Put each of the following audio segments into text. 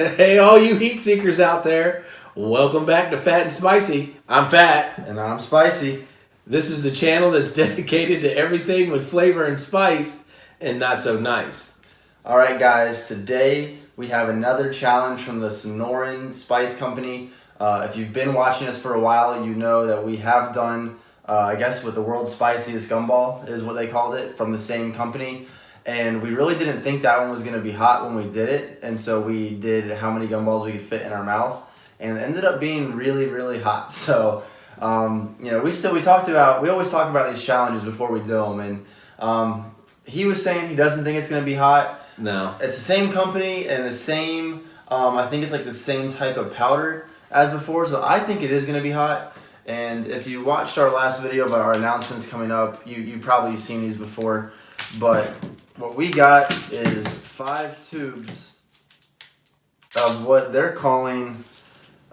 Hey, all you heat seekers out there, welcome back to Phat and Spicy. I'm Phat. And I'm Spicy. This is the channel that's dedicated to everything with flavor and spice and not so nice. Alright guys, today we have another challenge from the Sonoran Spice Company. If you've been watching us for a while, you know that we have done, I guess what the world's spiciest gumball is what they called it, from the same company. And we really didn't think that one was going to be hot when we did it, and so we did how many gumballs we could fit in our mouth, and it ended up being really, really hot. So, we always talk about these challenges before we do them, and he was saying he doesn't think it's going to be hot. No. It's the same company and the same, I think it's like the same type of powder as before, so I think it is going to be hot. And if you watched our last video about our announcements coming up, you've probably seen these before, but what we got is 5 tubes of what they're calling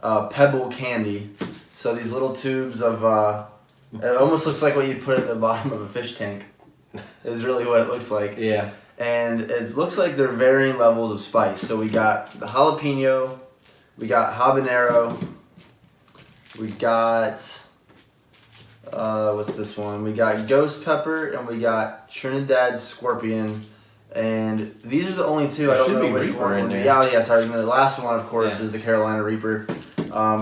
pebble candy. So these little tubes of, it almost looks like what you put at the bottom of a fish tank is really what it looks like. Yeah. And it looks like they're varying levels of spice. So we got the jalapeno, we got habanero, we got, what's this one? We got ghost pepper and we got Trinidad scorpion. And these are the only two. I don't know which one in there. Yeah, sorry. And the last one, of course, is the Carolina Reaper.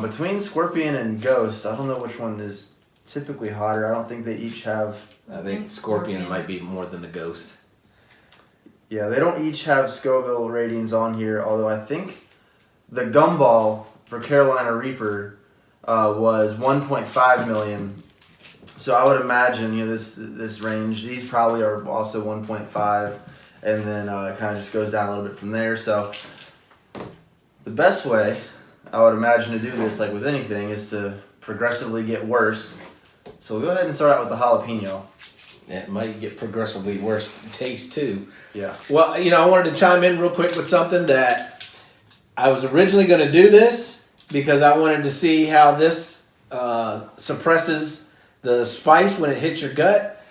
Between scorpion and ghost, I don't know which one is typically hotter. I don't think they each have. I think scorpion might be more than the ghost. Yeah, they don't each have Scoville ratings on here, although I think the gumball for Carolina Reaper was 1.5 million. So I would imagine, this range, these probably are also 1.5, and then it kind of just goes down a little bit from there. So the best way, I would imagine, to do this, like with anything, is to progressively get worse. So we'll go ahead and start out with the jalapeno. It might get progressively worse taste too. Yeah. Well, I wanted to chime in real quick with something that I was originally going to do this because I wanted to see how this suppresses the spice when it hits your gut,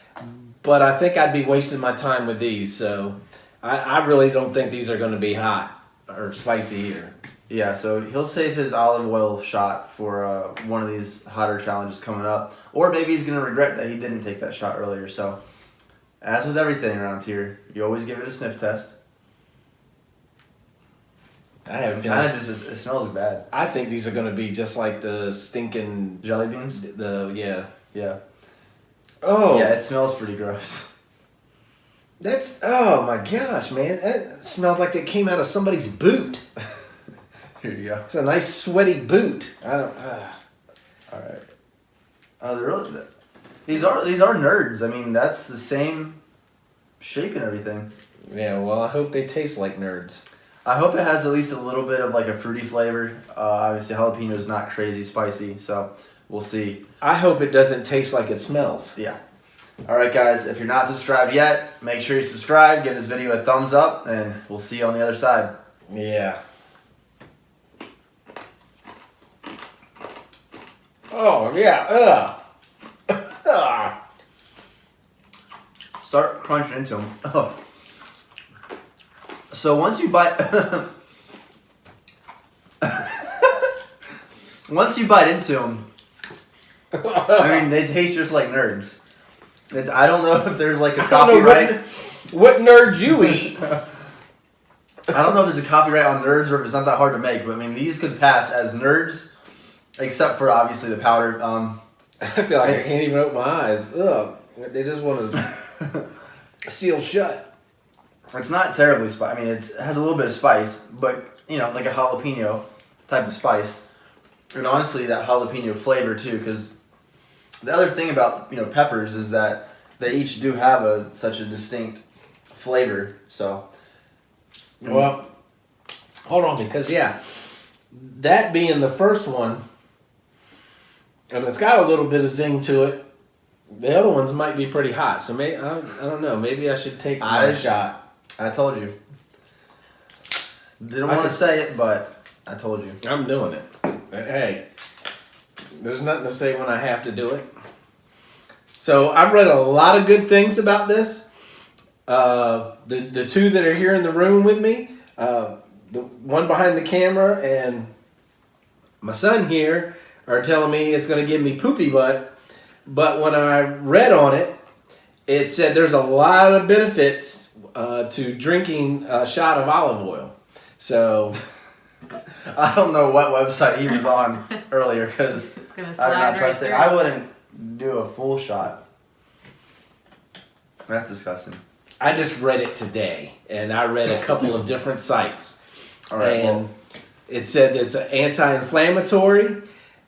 but I think I'd be wasting my time with these, so I really don't think these are going to be hot or spicy either. Yeah, so he'll save his olive oil shot for one of these hotter challenges coming up. Or maybe he's going to regret that he didn't take that shot earlier. So, as with everything around here, you always give it a sniff test. It smells bad. I think these are going to be just like the stinking jelly beans? Yeah. Oh. Yeah, it smells pretty gross. Oh my gosh, man. That smells like it came out of somebody's boot. Here you go. It's a nice sweaty boot. All right. These are nerds. I mean, that's the same shape and everything. Yeah, well, I hope they taste like nerds. I hope it has at least a little bit of like a fruity flavor. Obviously, jalapeno is not crazy spicy, so we'll see. I hope it doesn't taste like it smells. Yeah. All right, guys. If you're not subscribed yet, make sure you subscribe. Give this video a thumbs up, and we'll see you on the other side. Yeah. Oh, yeah. Start crunching into them. Oh. So once you bite... once you bite into them, I mean, they taste just like nerds. I don't know if there's like a copyright. What nerds you eat? I don't know if there's a copyright on nerds or if it's not that hard to make, but I mean, these could pass as nerds. Except for, obviously, the powder. I feel like I can't even open my eyes. Ugh. They just want to seal shut. It's not terribly spicy. I mean, it has a little bit of spice, but, like a jalapeno type of spice. And honestly, that jalapeno flavor, too, because the other thing about, peppers is that they each do have such a distinct flavor, so. Well, hold on, because, that being the first one, and it's got a little bit of zing to it. The other ones might be pretty hot, so maybe I don't know. Maybe I should take my shot. I told you. Didn't want to say it, but I told you. I'm doing it. Hey, there's nothing to say when I have to do it. So I've read a lot of good things about this. The two that are here in the room with me, the one behind the camera and my son here are telling me it's going to give me poopy butt. But when I read on it, it said there's a lot of benefits to drinking a shot of olive oil. So I don't know what website he was on earlier because It's gonna I slide did not right trust it. through. I wouldn't do a full shot. That's disgusting. I just read it today, and I read a couple of different sites. All right, And it said it's an anti-inflammatory.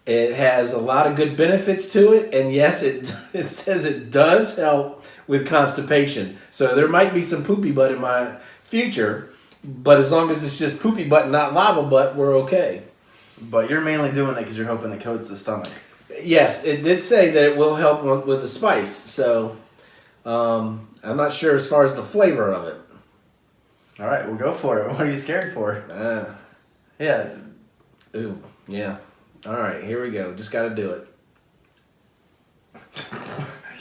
It has a lot of good benefits to it, and yes, it says it does help with constipation. So there might be some poopy butt in my future, but as long as it's just poopy butt, not lava butt, we're okay. but you're mainly doing it because you're hoping it coats the stomach. Yes, it did say that it will help with the spice. So I'm not sure as far as the flavor of it. All right, well, go for it. What are you scared for? Yeah. Ooh, yeah. All right, here we go. Just got to do it.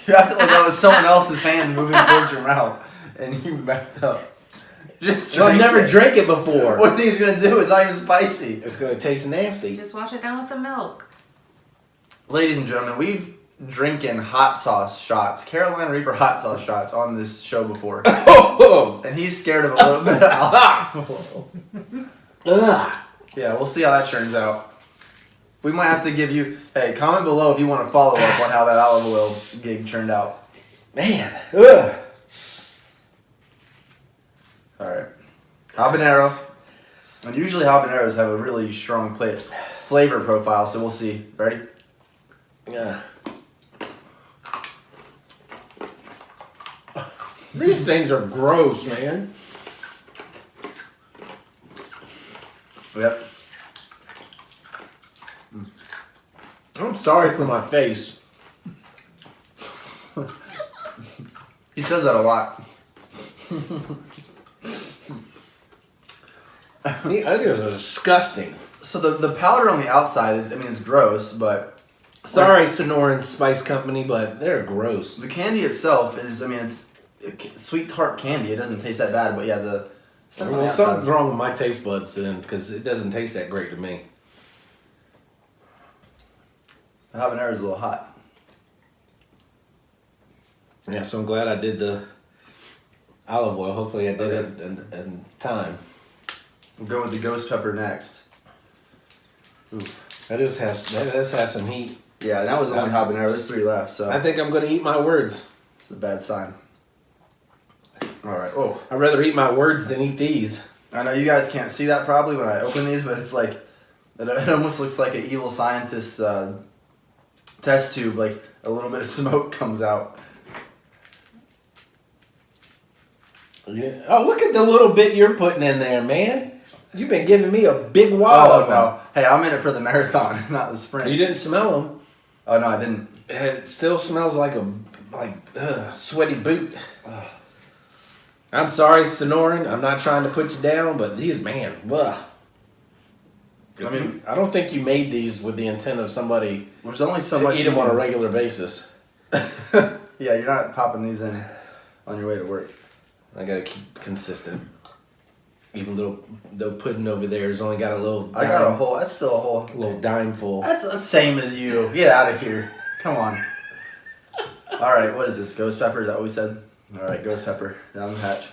You acted like that was someone else's hand moving towards your mouth, and you backed up. Just Well, I've drink never it. drank it before. What do you think it's gonna do? It's not even spicy. It's going to taste nasty. Just wash it down with some milk. Ladies and gentlemen, we've drinking hot sauce shots, Carolina Reaper hot sauce shots on this show before, Oh! and he's scared of a little bit of alcohol. Ugh. Yeah, we'll see how that turns out. We might have to give you. Hey, comment below if you want to follow up on how that olive oil gig turned out. Man. Ugh. All right, habanero. And usually habaneros have a really strong flavor profile, so we'll see. Ready? Yeah. These things are gross, man. Yep. I'm sorry for my face. He says that a lot. I think those are disgusting. So the powder on the outside is, I mean, it's gross, but Sorry, Sonoran Spice Company, but they're gross. the candy itself is, I mean, it's sweet tart candy. It doesn't taste that bad, but yeah, the stuff on the Well, outside. something's wrong with my taste buds then, because it doesn't taste that great to me. The habanero is a little hot. Yeah, so I'm glad I did the olive oil. Hopefully I did it in time. We'll go with the ghost pepper next. Ooh. That does have some heat. Yeah, that was the only habanero. There's 3 left, so I think I'm going to eat my words. it's a bad sign. All right. Oh, I'd rather eat my words than eat these. I know you guys can't see that probably when I open these, but it's like it almost looks like an evil scientist's test tube. Like a little bit of smoke comes out. Yeah. Oh, look at the little bit you're putting in there, man. You've been giving me a big wad Oh of them. no! Hey, I'm in it for the marathon, not the sprint. You didn't smell them. Oh no, I didn't. It still smells like a sweaty boot. I'm sorry, Sonoran. I'm not trying to put you down, but these, man, ugh. I mean, I don't think you made these with the intent of somebody there's only so to much eat you them on a can- regular basis. Yeah, you're not popping these in on your way to work. I gotta keep consistent. Even though pudding over there has only got a little. I got a whole. That's still a whole. little dime full. That's the same as you. Get out of here. Come on. All right, what is this? Ghost pepper? Is that what we said? All right, ghost pepper down the hatch.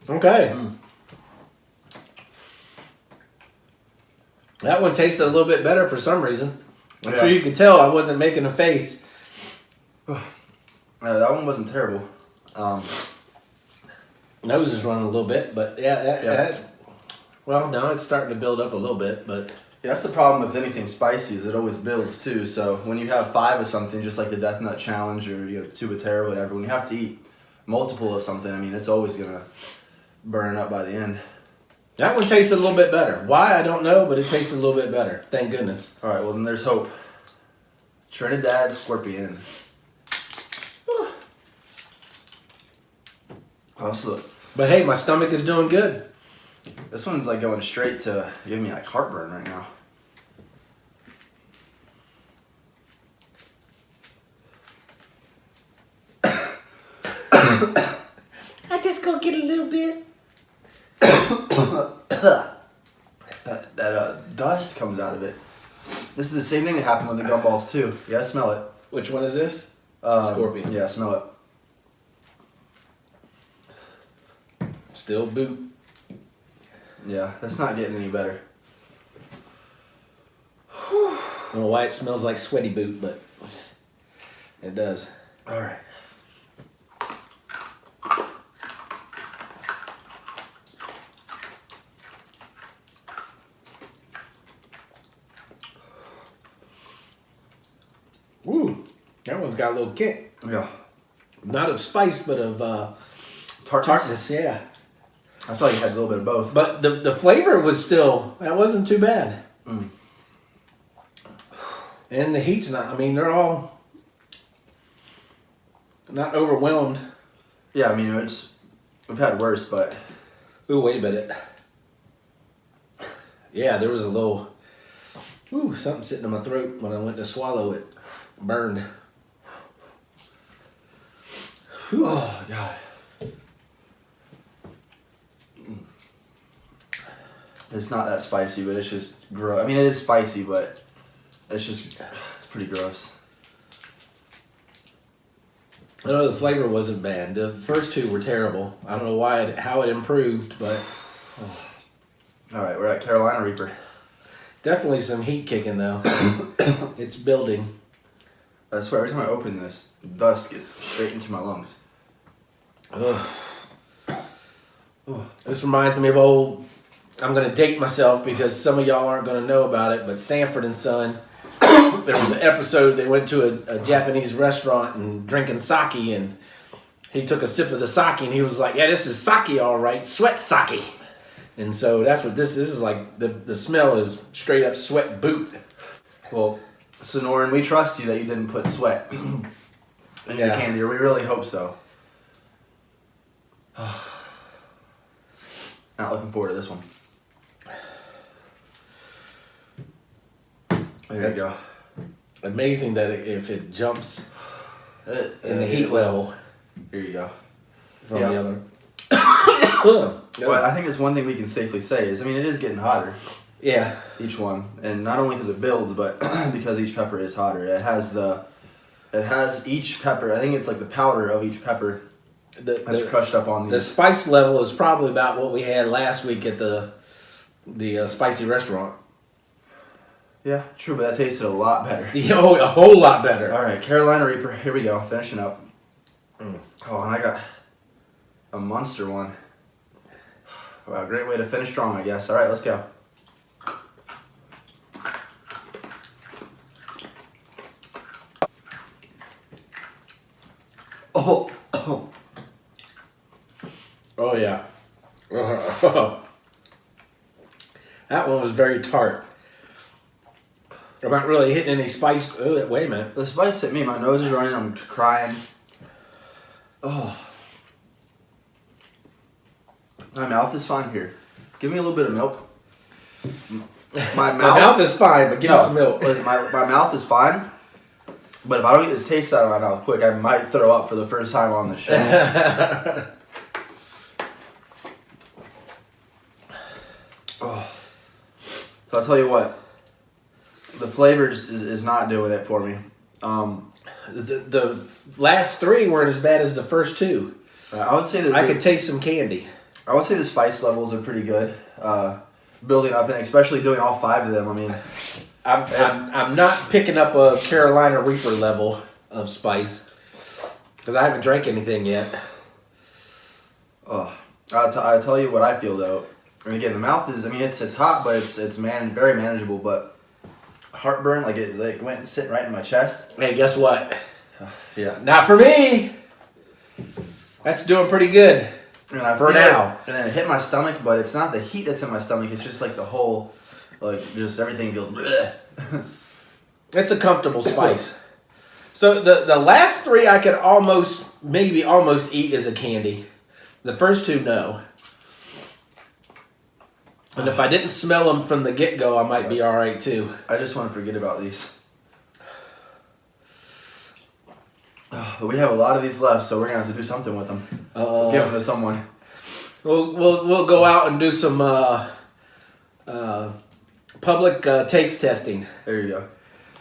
Okay. That one tasted a little bit better for some reason. I'm Yeah. sure you could tell I wasn't making a face. That one wasn't terrible. Nose is running a little bit, but yeah, that's. Well, now it's starting to build up a little bit, but Yeah, that's the problem with anything spicy is it always builds too. So when you have 5 of something, just like the Death Nut Challenge or you have 2 of Terra or whatever, when you have to eat multiple of something, I mean, it's always gonna burn up by the end. that one tasted a little bit better. Why, I don't know, but it tasted a little bit better. Thank goodness. All right, well then there's hope. Trinidad Scorpion. Also, But hey, my stomach is doing good. this one's like going straight to giving me like heartburn right now. I just go get a little bit. that dust comes out of it. This is the same thing that happened with the gumballs too. Yeah, smell it. Which one is this? Scorpion. Yeah, smell it. Still boot. Yeah, that's not getting any better. I don't know why it smells like sweaty boot, but it does. All right. Woo, that one's got a little kick. Yeah. Not of spice, but of tartness. Yeah. I feel like it had a little bit of both. But the flavor was still, that wasn't too bad. Mm. And the heat's not, I mean, they're all not overwhelmed. Yeah, I mean, we've had worse, but... Ooh, wait a minute. Yeah, there was a little, something sitting in my throat when I went to swallow it. Burned. Whew. Oh, God. It's not that spicy, but it's just gross. I mean, it is spicy, but it's pretty gross. I know the flavor wasn't bad. The first two were terrible. I don't know how it improved, but All right, we're at Carolina Reaper. definitely some heat kicking though. It's building. I swear, every time I open this, dust gets straight into my lungs. Ugh. This reminds me of old, I'm going to date myself because some of y'all aren't going to know about it, but Sanford and Son, there was an episode they went to a Japanese restaurant and drinking sake, and he took a sip of the sake and he was like, yeah, this is sake all right, sweat sake. And so that's what this is like. The smell is straight up sweat boot. Well, Sonoran, we trust you that you didn't put sweat in your candy, or we really hope so. Not looking forward to this one. There you go. Amazing that if it jumps in the It heat will. level Here you go. from Yeah. the other. Well, I think it's one thing we can safely say is, I mean, it is getting hotter, Yeah. each one, and not only because it builds, but because each pepper is hotter. It has each pepper. I think it's like the powder of each pepper that's crushed up on The these. spice level is probably about what we had last week at the spicy restaurant. Yeah, true, but that tasted a lot better. Oh, a whole lot better. All right, Carolina Reaper. Here we go. Finishing up. Mm. Oh, and I got a monster one. Wow, great way to finish strong, I guess. All right, let's go. Oh, oh. Oh yeah. That one was very tart. I'm not really hitting any spice. Oh, wait a minute. The spice hit me. My nose is running. I'm crying. Oh. My mouth is fine here. Give me a little bit of milk. My mouth is fine, but give me some milk. Listen, my mouth is fine. But if I don't get this taste out of my mouth quick, I might throw up for the first time on the show. Oh. So I'll tell you what. The flavor just is not doing it for me. The last three weren't as bad as the first two. I would say that I could taste some candy. I would say the spice levels are pretty good. Building up, and especially doing all 5 of them. I mean, I'm not picking up a Carolina Reaper level of spice because I haven't drank anything yet. oh, I'll tell you what I feel though. And again, the mouth is, I mean, it's hot, but it's very manageable. But heartburn, like it went sitting right in my chest. Hey, guess what? Yeah. Not for me. That's doing pretty good. And I For feel now. it, and then it hit my stomach, but it's not the heat that's in my stomach. It's just like the whole, like just everything feels. Bleh. It's a comfortable spice. So the last 3 I could maybe almost eat as a candy. The first 2, no. And if I didn't smell them from the get-go, I might be all right too. I just want to forget about these. But we have a lot of these left, so we're gonna have to do something with them. Give them to someone. We'll go out and do some public taste testing. There you go.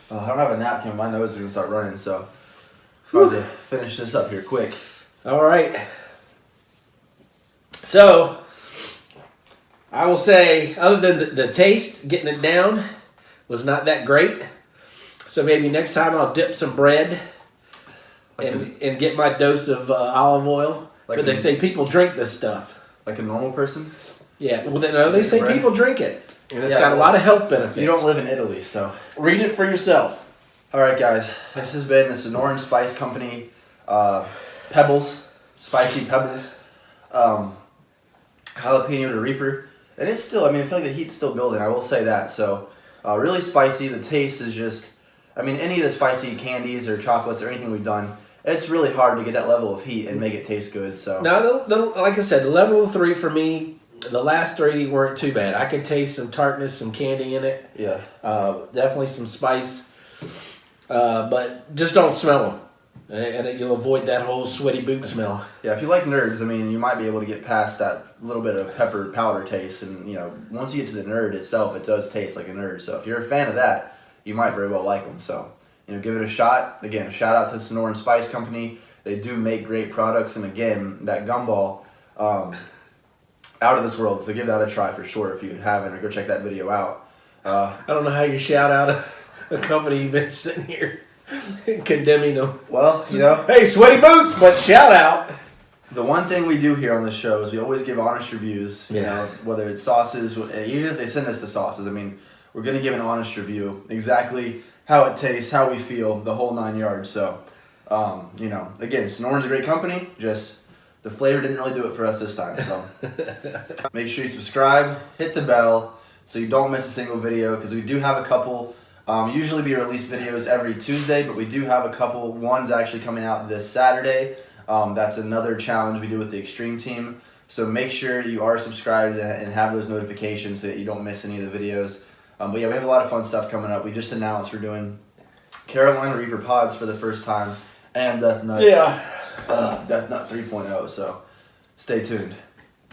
I don't have a napkin. My nose is gonna start running, so I'm going to finish this up here quick. All right. So I will say, other than the taste, getting it down was not that great. So maybe next time I'll dip some bread and get my dose of olive oil. But they say people drink this stuff. Like a normal person? Yeah. Well, they say people drink it. And it's got a lot of health benefits. You don't live in Italy, so. Read it for yourself. All right, guys. This has been the Sonoran Spice Company Pebbles. Spicy Pebbles. Jalapeno to Reaper. And it's still, I mean, I feel like the heat's still building. I will say that. So, really spicy. The taste is just, I mean, any of the spicy candies or chocolates or anything we've done, it's really hard to get that level of heat and make it taste good. So now, like I said, the level of 3 for me, the last 3 weren't too bad. I could taste some tartness, some candy in it. Yeah. Definitely some spice. But just don't smell them. And you'll avoid that whole sweaty boot smell. Yeah, if you like nerds, I mean, you might be able to get past that little bit of pepper powder taste. And, you know, once you get to the nerd itself, it does taste like a nerd. So if you're a fan of that, you might very well like them. So, you know, give it a shot. Again, shout out to the Sonoran Spice Company. They do make great products. And again, that gumball, out of this world. So give that a try for sure if you haven't, or go check that video out. I don't know how you shout out a company you've been sitting here condemning them. Well, you know, hey, sweaty boots, but shout out. The one thing we do here on this show is we always give honest reviews. You know, whether it's sauces, even if they send us the sauces, I mean, we're gonna give an honest review, exactly how it tastes, how we feel, the whole 9 yards. So, you know, again, Sonoran's a great company. Just the flavor didn't really do it for us this time. So, make sure you subscribe, hit the bell, so you don't miss a single video. Because we do have a couple. Usually we release videos every Tuesday, but we do have a couple. One's actually coming out this Saturday. That's another challenge we do with the Extreme Team. So make sure you are subscribed and have those notifications so that you don't miss any of the videos. But yeah, we have a lot of fun stuff coming up. We just announced we're doing Carolina Reaper pods for the first time and Death Nut. Yeah. Death Nut 3.0. So stay tuned.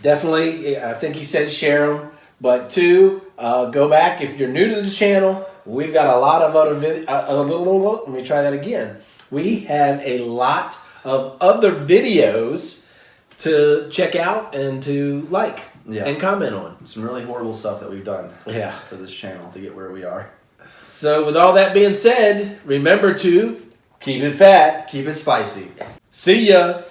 Definitely, I think he said share them. But 2, go back. If you're new to the channel, we've got a lot of other let me try that again. We have a lot of other videos to check out and to like and comment on. Some really horrible stuff that we've done for this channel to get where we are. So with all that being said, remember to keep it fat. Keep it spicy. See ya.